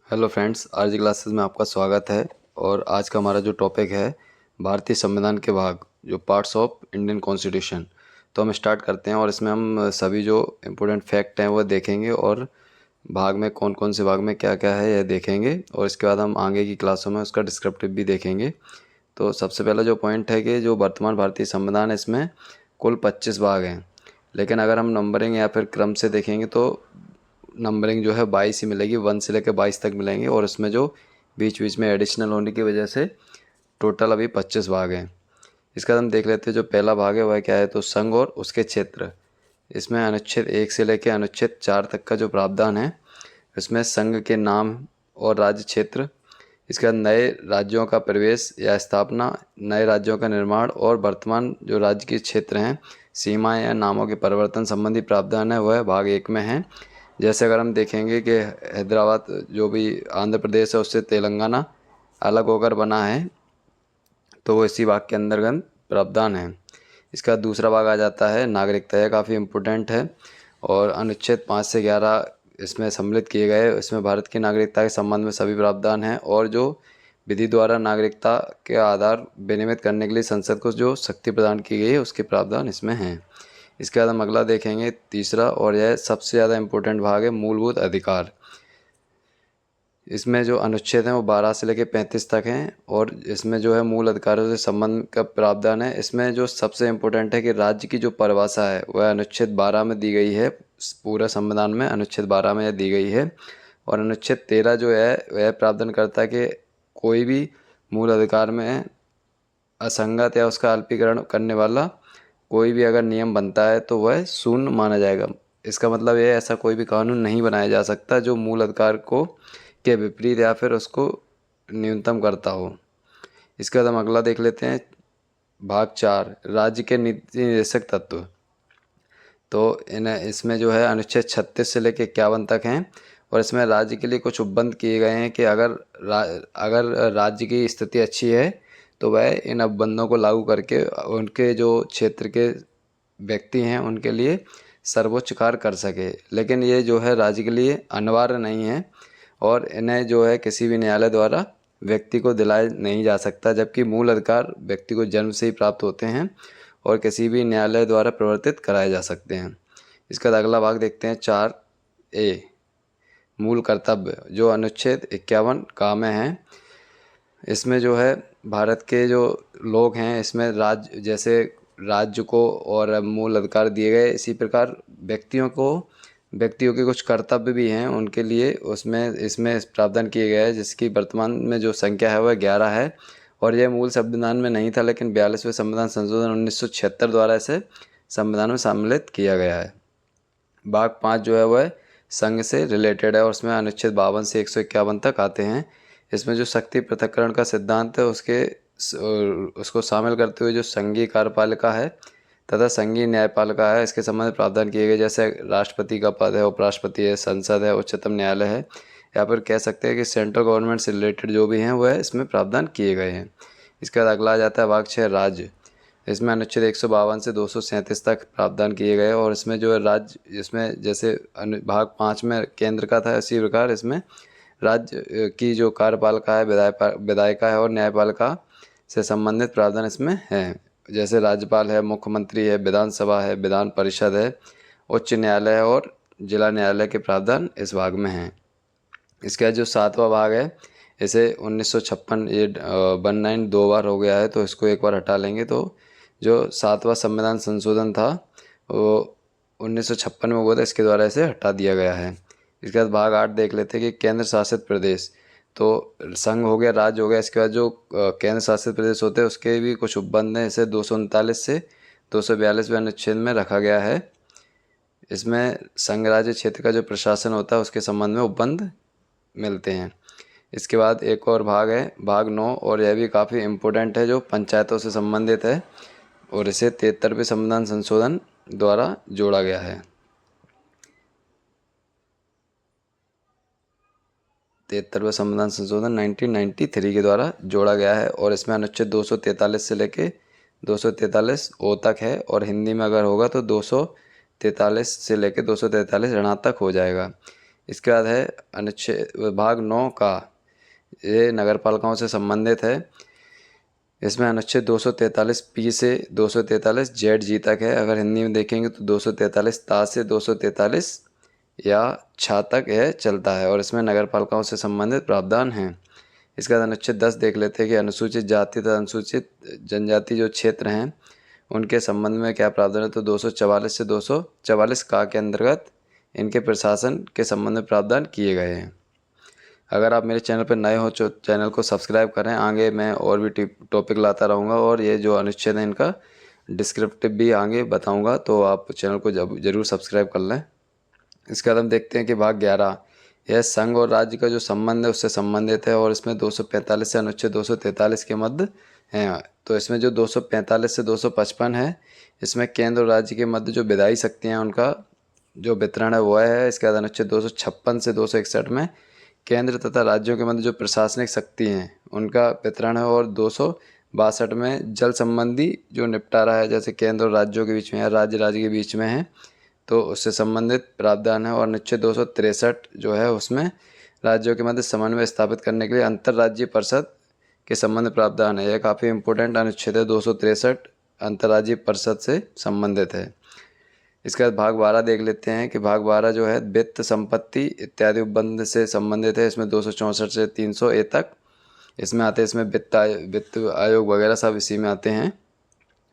Hello friends, आज की classes में आपका स्वागत है। और आज का हमारा जो टॉपिक है भारतीय संविधान के भाग जो पार्ट्स ऑफ इंडियन कॉन्स्टिट्यूशन। तो हम स्टार्ट करते हैं और इसमें हम सभी जो इम्पोर्टेंट फैक्ट हैं वो देखेंगे और भाग में कौन कौन से भाग में क्या क्या है यह देखेंगे, और इसके बाद हम आगे की क्लासों में उसका डिस्क्रिप्टिव भी देखेंगे। तो सबसे पहला जो पॉइंट है कि जो वर्तमान भारतीय संविधान है इसमें कुल 25 भाग हैं, लेकिन अगर हम नंबरिंग या फिर क्रम से देखेंगे तो नंबरिंग जो है 22 ही मिलेगी, 1 से लेकर 22 तक मिलेंगे। और इसमें जो बीच बीच में एडिशनल होने की वजह से टोटल अभी 25 भाग हैं। इसका हम देख लेते हैं। जो पहला भाग है वह क्या है, तो संघ और उसके क्षेत्र। इसमें अनुच्छेद 1 से लेकर अनुच्छेद 4 तक का जो प्रावधान है, इसमें संघ के नाम और राज्य क्षेत्र, इसके बाद नए राज्यों का प्रवेश या स्थापना, नए राज्यों का निर्माण और वर्तमान जो राज्य के क्षेत्र हैं, सीमाएं या नामों के परिवर्तन संबंधी प्रावधान है वह भाग 1 में है। जैसे अगर हम देखेंगे कि हैदराबाद जो भी आंध्र प्रदेश है उससे तेलंगाना अलग होकर बना है, तो वो इसी भाग के अंतर्गत प्रावधान है। इसका दूसरा भाग आ जाता है नागरिकता। यह काफ़ी इम्पोर्टेंट है और अनुच्छेद 5 से 11 इसमें सम्मिलित किए गए। इसमें भारत की नागरिकता के संबंध में सभी प्रावधान हैं और जो विधि द्वारा नागरिकता के आधार विनियमित करने के लिए संसद को जो शक्ति प्रदान की गई है उसके प्रावधान इसमें हैं। इसके बाद हम अगला देखेंगे तीसरा, और यह सबसे ज़्यादा इम्पोर्टेंट भाग है मूलभूत अधिकार। इसमें जो अनुच्छेद हैं वो 12 से लेकर 35 तक हैं और इसमें जो है मूल अधिकारों से संबंध का प्रावधान है। इसमें जो सबसे इम्पोर्टेंट है कि राज्य की जो परिभाषा है वह अनुच्छेद 12 में दी गई है। पूरे संविधान में अनुच्छेद 12 में यह दी गई है। और अनुच्छेद 13 जो है वह प्रावधान करता है कि कोई भी मूल अधिकार में असंगत या उसका अल्पीकरण करने वाला कोई भी अगर नियम बनता है तो वह शून्य माना जाएगा। इसका मतलब ये ऐसा कोई भी कानून नहीं बनाया जा सकता जो मूल अधिकार को के विपरीत या फिर उसको न्यूनतम करता हो। इसके बाद हम अगला देख लेते हैं भाग 4, राज्य के नीति निर्देशक तत्व। तो इसमें जो है अनुच्छेद 36 से लेकर 51 तक हैं और इसमें राज्य के लिए कुछ उपबंध किए गए हैं कि अगर राज्य की स्थिति अच्छी है तो वह इन उपबंधों को लागू करके उनके जो क्षेत्र के व्यक्ति हैं उनके लिए सर्वोच्च कार्य कर सके। लेकिन ये जो है राज्य के लिए अनिवार्य नहीं है और इन्हें जो है किसी भी न्यायालय द्वारा व्यक्ति को दिलाया नहीं जा सकता, जबकि मूल अधिकार व्यक्ति को जन्म से ही प्राप्त होते हैं और किसी भी न्यायालय द्वारा प्रवर्तित कराए जा सकते हैं। इसका अगला भाग देखते हैं 4A, मूल कर्तव्य, जो अनुच्छेद 51 का में है। इसमें जो है भारत के जो लोग हैं इसमें राज्य जैसे राज्य को और मूल अधिकार दिए गए, इसी प्रकार व्यक्तियों के कुछ कर्तव्य भी हैं उनके लिए उसमें इसमें प्रावधान किए गए हैं, जिसकी वर्तमान में जो संख्या है वह 11 है। और यह मूल संविधान में नहीं था, लेकिन 42वें संविधान संशोधन 1976 द्वारा इसे संविधान में सम्मिलित किया गया है। भाग 5 जो है वह संघ से रिलेटेड है और उसमें अनुच्छेद 52 से 151 तक आते हैं। इसमें जो शक्ति पृथक्करण का सिद्धांत है उसको शामिल करते हुए जो संघीय कार्यपालिका है तथा संघीय न्यायपालिका है इसके संबंध में प्रावधान किए गए, जैसे राष्ट्रपति का पद है, उपराष्ट्रपति है, संसद है, उच्चतम न्यायालय है, या फिर कह सकते हैं कि सेंट्रल गवर्नमेंट से रिलेटेड जो भी हैं वह इसमें प्रावधान किए गए हैं। इसके बाद अगला आ जाता है भाग 6, राज्य। इसमें अनुच्छेद 152 से 237 तक प्रावधान किए गए और इसमें जो है राज्य, इसमें जैसे भाग 5 में केंद्र का था इसी प्रकार इसमें राज्य की जो कार्यपालिका है, विधायिका है और न्यायपालिका से संबंधित प्रावधान इसमें हैं। जैसे राज्यपाल है, मुख्यमंत्री है, विधानसभा है, विधान परिषद है, उच्च न्यायालय है और जिला न्यायालय के प्रावधान इस भाग में हैं। इसका जो 7वां भाग है इसे 1956 ये 19 दो बार हो गया है तो इसको एक बार हटा लेंगे, तो जो 7वां संविधान संशोधन था वो 1956 में हुआ था, इसके द्वारा इसे हटा दिया गया है। इसके बाद भाग 8 देख लेते हैं कि केंद्र शासित प्रदेश। तो संघ हो गया, राज्य हो गया, इसके बाद जो केंद्र शासित प्रदेश होते हैं उसके भी कुछ उपबंध हैं। इसे 239 से 242वें अनुच्छेद में रखा गया है। इसमें संघ राज्य क्षेत्र का जो प्रशासन होता है उसके संबंध में उपबंध मिलते हैं। इसके बाद एक और भाग है भाग 9 और यह भी काफ़ी इम्पोर्टेंट है, जो पंचायतों से संबंधित है और इसे 73वें संविधान संशोधन द्वारा जोड़ा गया है। 73वां संविधान संशोधन 1993 के द्वारा जोड़ा गया है और इसमें अनुच्छेद 243 से लेके 243 ओ तक है और हिंदी में अगर होगा तो 243 से लेके 243 ऋण तक हो जाएगा। इसके बाद है अनुच्छेद भाग 9 का, ये नगर पालिकाओं से संबंधित है। इसमें अनुच्छेद 243 पी से 243 जेड जी तक है। अगर हिंदी में देखेंगे तो 243 ता से 243 या छा तक यह चलता है और इसमें नगर पालिकाओं से संबंधित प्रावधान हैं। इसके बाद अनुच्छेद 10 देख लेते हैं कि अनुसूचित जाति तथा अनुसूचित जनजाति जो क्षेत्र हैं उनके संबंध में क्या प्रावधान है। तो 244 से 244 का के अंतर्गत इनके प्रशासन के संबंध में प्रावधान किए गए हैं। अगर आप मेरे चैनल पर नए हो तो चैनल को सब्सक्राइब करें, आगे मैं और भी टॉपिक लाता रहूँगा और ये जो अनुच्छेद है इनका डिस्क्रिप्टिव भी आगे बताऊँगा, तो आप चैनल को ज़रूर सब्सक्राइब कर लें। इसके बाद हम देखते हैं कि भाग 11, यह संघ और राज्य का जो संबंध है उससे संबंधित है और इसमें 245 से अनुच्छेद 243 के मध्य हैं। तो इसमें जो 245 से 255 है, इसमें केंद्र और राज्य के मध्य जो विधायी शक्तियाँ हैं उनका जो वितरण है वो है। इसके बाद अनुच्छेद 256 से 261 में केंद्र तथा राज्यों के मध्य जो प्रशासनिक शक्ति हैं उनका वितरण है और 262 में जल संबंधी जो निपटारा है, जैसे केंद्र और राज्यों के बीच में या राज्य के बीच में है तो उससे संबंधित प्रावधान है। और अनुच्छेद 263 जो है उसमें राज्यों के मध्य समन्वय स्थापित करने के लिए अंतर्राज्यीय परिषद के संबंध प्रावधान है। यह काफ़ी इंपॉर्टेंट अनुच्छेद है 263, अंतर्राज्यीय परिषद से संबंधित है। इसके बाद भाग 12 देख लेते हैं कि भाग 12 जो है वित्त संपत्ति इत्यादि उपबंध से संबंधित है। इसमें 264 से 300 ए तक इसमें आते हैं। इसमें वित्त आयोग वगैरह सब इसी में आते हैं।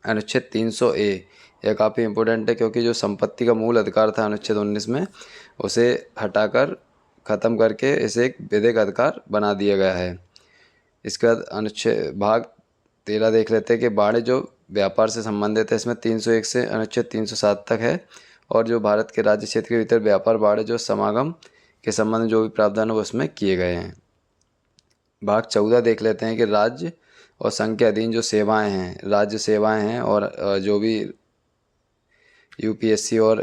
अनुच्छेद 300 ए यह काफ़ी इंपॉर्टेंट है क्योंकि जो संपत्ति का मूल अधिकार था अनुच्छेद 19 में उसे हटाकर ख़त्म करके इसे एक विधिक अधिकार बना दिया गया है। इसके बाद अनुच्छेद भाग 13 देख लेते हैं कि वाणिज्य जो व्यापार से संबंधित है। इसमें 301 से अनुच्छेद 307 तक है और जो भारत के राज्य क्षेत्र के भीतर व्यापार वाणिज्य जो समागम के संबंध में जो भी प्रावधान है वो उसमें किए गए हैं। भाग 14 देख लेते हैं कि राज्य और संघ के अधीन जो सेवाएं हैं, राज्य सेवाएं हैं और जो भी यूपीएससी और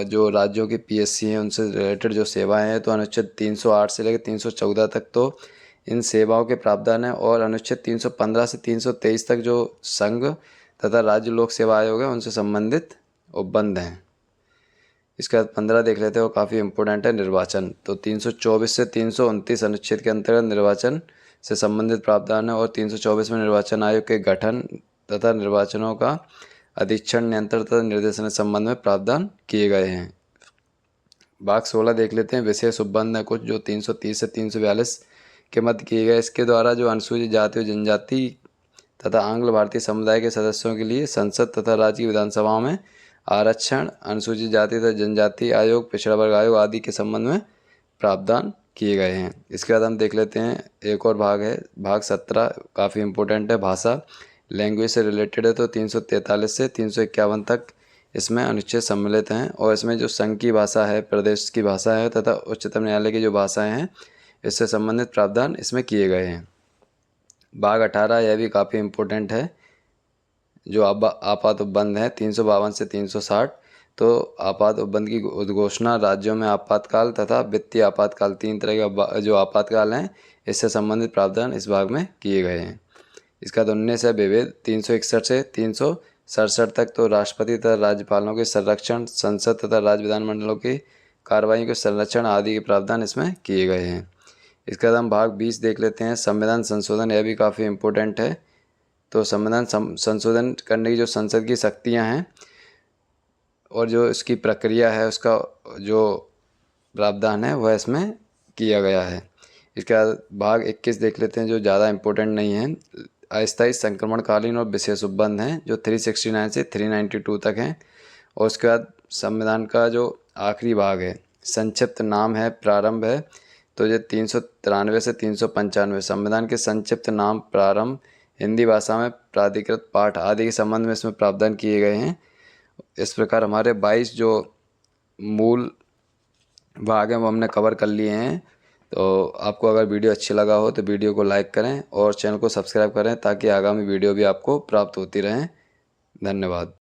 जो राज्यों की पीएससी हैं उनसे रिलेटेड जो सेवाएं हैं, तो अनुच्छेद 308 से लेकर 314 तक तो इन सेवाओं के प्रावधान है और अनुच्छेद 315 से 323 तक जो संघ तथा राज्य लोक सेवा आयोग है उनसे संबंधित उपबंध हैं। इसके बाद 15 देख लेते हैं और काफ़ी इंपॉर्टेंट है निर्वाचन। तो 324 से 329 अनुच्छेद के अंतर्गत निर्वाचन से संबंधित प्रावधान है और 324 में निर्वाचन आयोग के गठन तथा निर्वाचनों का अधीक्षण, नियंत्रण तथा निर्देशन के संबंध में प्रावधान किए गए हैं। भाग 16 देख लेते हैं विशेष उपबंध है कुछ जो 330 से 342 के मध्य किए गए। इसके द्वारा जो अनुसूचित जाति और जनजाति तथा आंग्ल भारतीय समुदाय के सदस्यों के लिए संसद तथा राज्य की विधानसभाओं में आरक्षण, अनुसूचित जाति तथा जनजाति आयोग, पिछड़ा वर्ग आयोग आदि के संबंध में प्रावधान किए गए हैं। इसके बाद हम देख लेते हैं एक और भाग है भाग 17, काफ़ी इंपॉर्टेंट है, भाषा लैंग्वेज से रिलेटेड है। तो 343 से 351 तक इसमें अनुच्छेद सम्मिलित हैं और इसमें जो संघ की भाषा है, प्रदेश की भाषा है तथा उच्चतम न्यायालय की जो भाषाएं हैं इससे संबंधित प्रावधान इसमें किए गए हैं। भाग 18 यह भी काफ़ी इम्पोर्टेंट है, जो आपात उपबंध है 352 से 360। तो आपात उपबंध की उद्घोषणा राज्यों में आपातकाल तथा वित्तीय आपातकाल, तीन तरह का जो आपातकाल हैं इससे संबंधित प्रावधान इस भाग में किए गए हैं। इसका 19 है विभेद 361 से 367 तक। तो राष्ट्रपति तथा राज्यपालों के संरक्षण, संसद तथा राज्य विधानमंडलों की कार्रवाई के संरक्षण आदि के प्रावधान इसमें किए गए हैं। इसके बाद हम भाग 20 देख लेते हैं संविधान संशोधन। यह भी काफ़ी इम्पोर्टेंट है। तो संविधान संशोधन करने की जो संसद की शक्तियां हैं और जो इसकी प्रक्रिया है उसका जो प्रावधान है वह इसमें किया गया है। इसके बाद भाग 21 देख लेते हैं जो ज़्यादा इम्पोर्टेंट नहीं है, अस्थायी संक्रमणकालीन और विशेष उपबंध हैं जो 369 से 392 तक हैं। और उसके बाद संविधान का जो आखिरी भाग है, संक्षिप्त नाम है, प्रारंभ है। तो ये 393 से 395 संविधान के संक्षिप्त नाम, प्रारंभ, हिंदी भाषा में प्राधिकृत पाठ आदि के संबंध में इसमें प्रावधान किए गए हैं। इस प्रकार हमारे 22 जो मूल भाग हैं वो हमने कवर कर लिए हैं। तो आपको अगर वीडियो अच्छी लगा हो तो वीडियो को लाइक करें और चैनल को सब्सक्राइब करें ताकि आगामी वीडियो भी आपको प्राप्त होती रहें। धन्यवाद।